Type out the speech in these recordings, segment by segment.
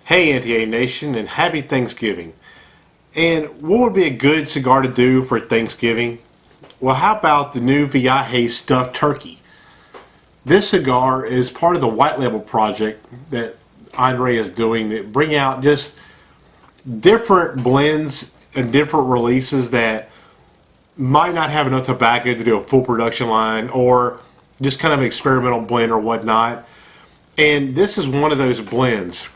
Hey Anti-A Nation, and happy Thanksgiving. And what would be a good cigar to do for Thanksgiving? Well, how about the new Viaje Stuffed Turkey? This cigar is part of the white label project that Andre is doing that bring out just different blends and different releases that might not have enough tobacco to do a full production line, or just kind of an experimental blend or whatnot. And this is one of those blends.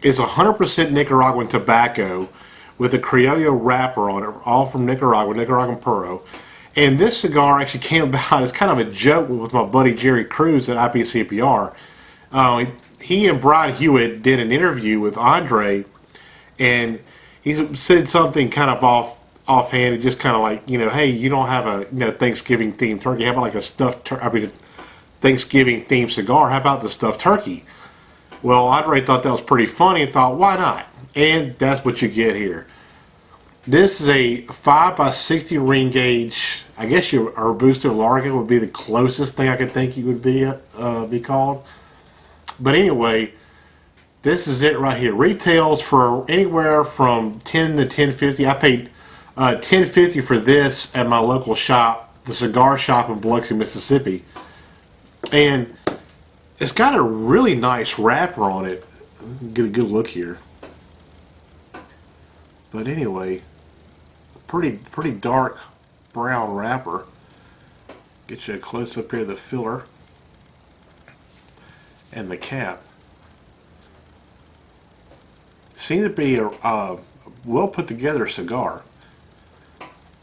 It's 100% Nicaraguan tobacco with a criollo wrapper on it, all from Nicaragua, Nicaraguan puro. And this cigar actually came about as kind of a joke with my buddy Jerry Cruz at IPCPR. He and Brian Hewitt did an interview with Andre, and he said something kind of offhand, just kind of like, hey, you don't have a Thanksgiving themed turkey. How about like a Thanksgiving themed cigar? How about the stuffed turkey? Well, Andre thought that was pretty funny and thought, why not? And that's what you get here. This is a 5x60 ring gauge. I guess your robusto larga would be the closest thing I could think you would be called. But anyway, this is it right here. Retails for anywhere from $10 to $10.50. I paid $10.50 for this at my local shop, the cigar shop in Biloxi, Mississippi. And it's got a really nice wrapper on it. Get a good look here. But anyway, pretty dark brown wrapper. Get you a close up here of the filler and the cap. Seems to be a well put together cigar.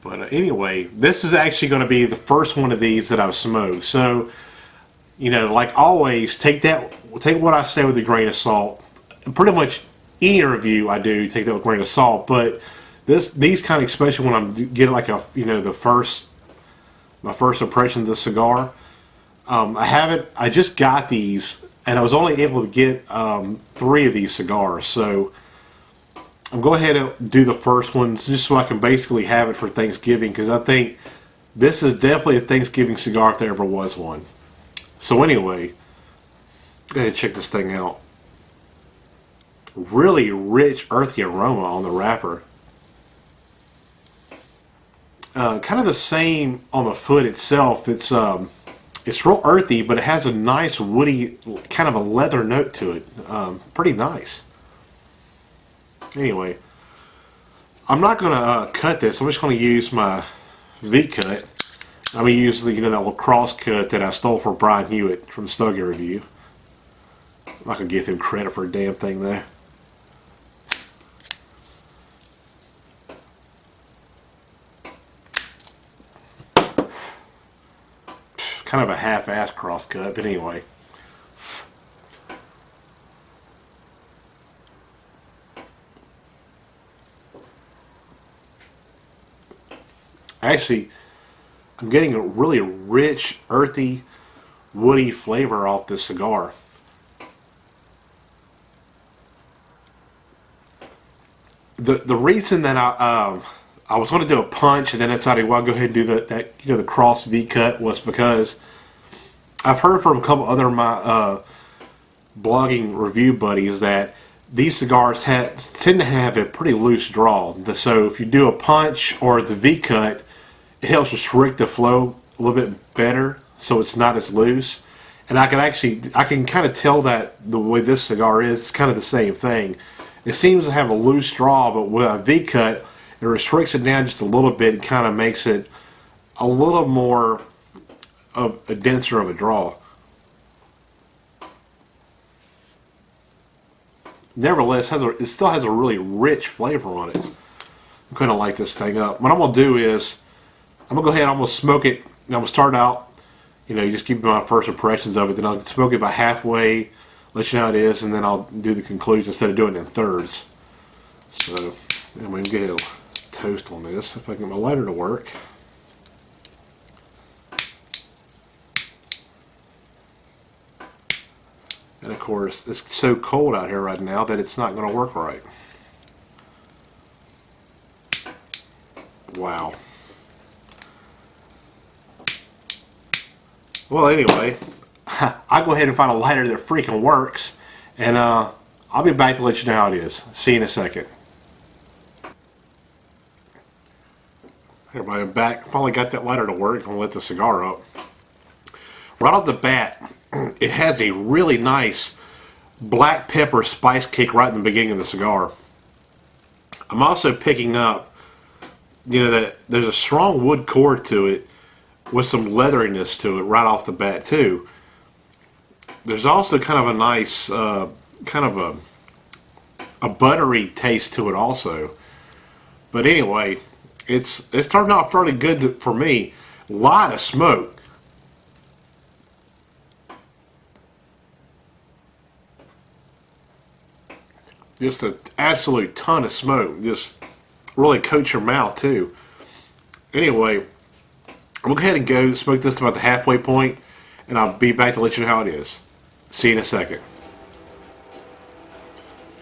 But anyway, this is actually going to be the first one of these that I've smoked. So, like always, take what I say with a grain of salt. Pretty much any review I do, take that with a grain of salt. But these kind of, especially when I'm getting like my first impression of the cigar. I just got these, and I was only able to get 3 of these cigars. So I'm going to go ahead and do the first one just so I can basically have it for Thanksgiving, because I think this is definitely a Thanksgiving cigar if there ever was one. So anyway, go ahead and check this thing out. Really rich, earthy aroma on the wrapper. Kind of the same on the foot itself. It's real earthy, but it has a nice woody, kind of a leather note to it. Pretty nice. Anyway, I'm not going to cut this. I'm just going to use my V-cut. I'm going to use that little cross cut that I stole from Brian Hewitt from the Stogie review. I'm not going to give him credit for a damn thing there. Kind of a half-ass cross cut, but anyway. Actually, I'm getting a really rich, earthy, woody flavor off this cigar. The reason that I was going to do a punch and then decided, well, I'll go ahead and do the cross V cut was because I've heard from a couple other of my blogging review buddies that these cigars tend to have a pretty loose draw. So if you do a punch or the V cut, it helps restrict the flow a little bit better, so it's not as loose. And I can kind of tell that the way this cigar is, it's kind of the same thing. It seems to have a loose straw, but with a V-cut, it restricts it down just a little bit and kind of makes it a little more of a denser of a draw. Nevertheless, it still has a really rich flavor on it. I'm going to light this thing up. What I'm going to do is, I'm going to go ahead and I'm going to smoke it. And I'm going to start out, you just give me my first impressions of it. Then I'll smoke it about halfway, let you know how it is, and then I'll do the conclusion instead of doing it in thirds. So, I'm going to get a toast on this, if I can get my lighter to work. And of course, it's so cold out here right now that it's not going to work right. Wow. Well, anyway, I'll go ahead and find a lighter that freaking works, and I'll be back to let you know how it is. See you in a second. Hey everybody, I'm back. Finally got that lighter to work. I'm going to let the cigar up. Right off the bat, it has a really nice black pepper spice kick right in the beginning of the cigar. I'm also picking up, that there's a strong wood core to it with some leatheriness to it right off the bat too. There's also kind of a nice, kind of a buttery taste to it also. But anyway, it's starting out fairly good for me. A lot of smoke. Just an absolute ton of smoke. Just really coats your mouth too. Anyway, I'm going to go ahead and go smoke this to about the halfway point, and I'll be back to let you know how it is. See you in a second.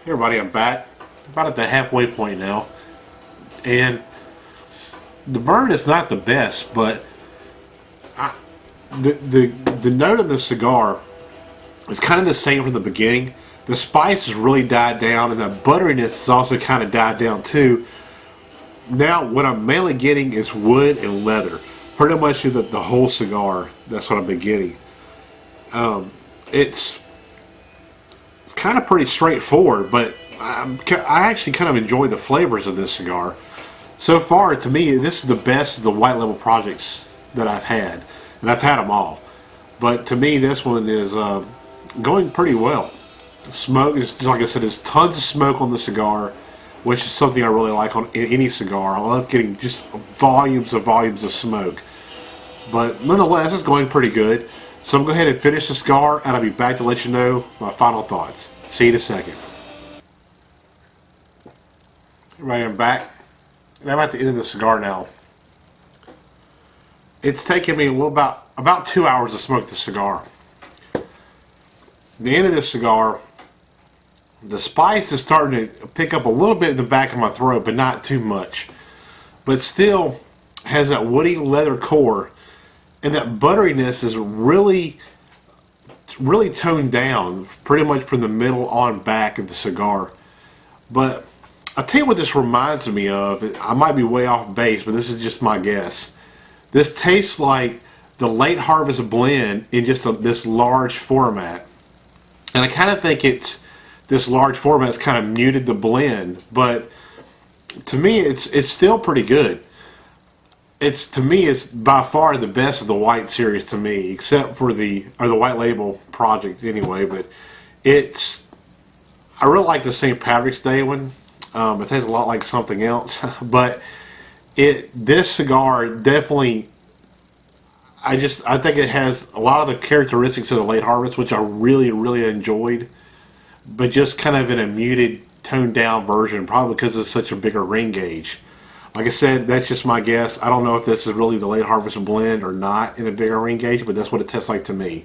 Hey everybody, I'm back. About at the halfway point now. And the burn is not the best, but the note of the cigar is kind of the same from the beginning. The spice has really died down, and the butteriness has also kind of died down too. Now, what I'm mainly getting is wood and leather. Pretty much through the whole cigar, that's what I've been getting. It's kind of pretty straightforward, but I actually kind of enjoy the flavors of this cigar. So far, to me, this is the best of the white label projects that I've had, and I've had them all. But to me, this one is going pretty well. Smoke is, like I said, there's tons of smoke on the cigar, which is something I really like in any cigar. I love getting just volumes of smoke. But nonetheless, it's going pretty good. So I'm going to go ahead and finish the cigar, and I'll be back to let you know my final thoughts. See you in a second. Everybody, I'm back. And I'm at the end of the cigar now. It's taken me about 2 hours to smoke the cigar. The end of this cigar, the spice is starting to pick up a little bit in the back of my throat, but not too much. But still has that woody leather core, and that butteriness is really toned down, pretty much from the middle on back of the cigar. But I'll tell you what this reminds me of. I might be way off base, but this is just my guess. This tastes like the late harvest blend in just this large format. And I kind of think this large format has kind of muted the blend, but to me it's still pretty good. To me it's by far the best of the white series to me, except for the white label project anyway. But I really like the St. Patrick's Day one. It tastes a lot like something else, but this cigar definitely, I think it has a lot of the characteristics of the late harvest, which I really enjoyed, but just kind of in a muted, toned down version, probably because it's such a bigger ring gauge. Like I said, that's just my guess. I don't know if this is really the late harvest blend or not in a bigger ring gauge, but that's what it tastes like to me.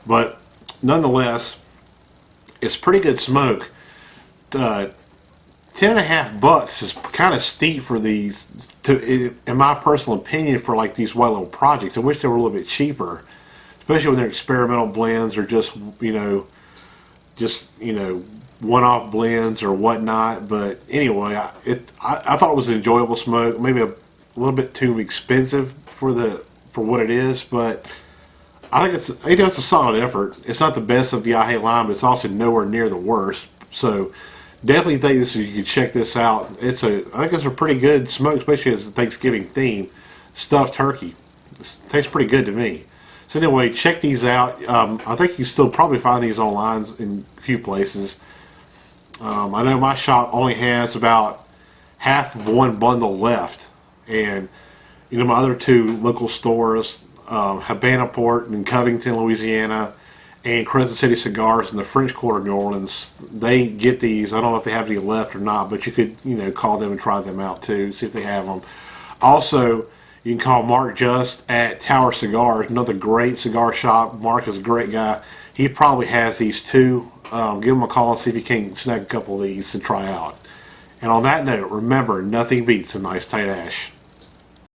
But nonetheless, it's pretty good smoke. $10.50 is kind of steep for these, in my personal opinion, for like these white label projects. I wish they were a little bit cheaper, especially when they're experimental blends or just one-off blends or whatnot. But anyway, I thought it was an enjoyable smoke. Maybe a little bit too expensive for what it is, but I think it's a solid effort. It's not the best of Viaje line, but it's also nowhere near the worst. So definitely think you can check this out. I think it's a pretty good smoke, especially as a Thanksgiving theme. Stuffed turkey. It tastes pretty good to me. So anyway, check these out. I think you can still probably find these online in a few places. I know my shop only has about half of one bundle left, and my other two local stores, Havana Port in Covington, Louisiana, and Crescent City Cigars in the French Quarter, New Orleans. They get these. I don't know if they have any left or not, but you could call them and try them out too, see if they have them. Also, you can call Mark Just at Tower Cigars, another great cigar shop. Mark is a great guy. He probably has these too. Give him a call and see if you can snag a couple of these to try out. And on that note, remember, nothing beats a nice tight ash.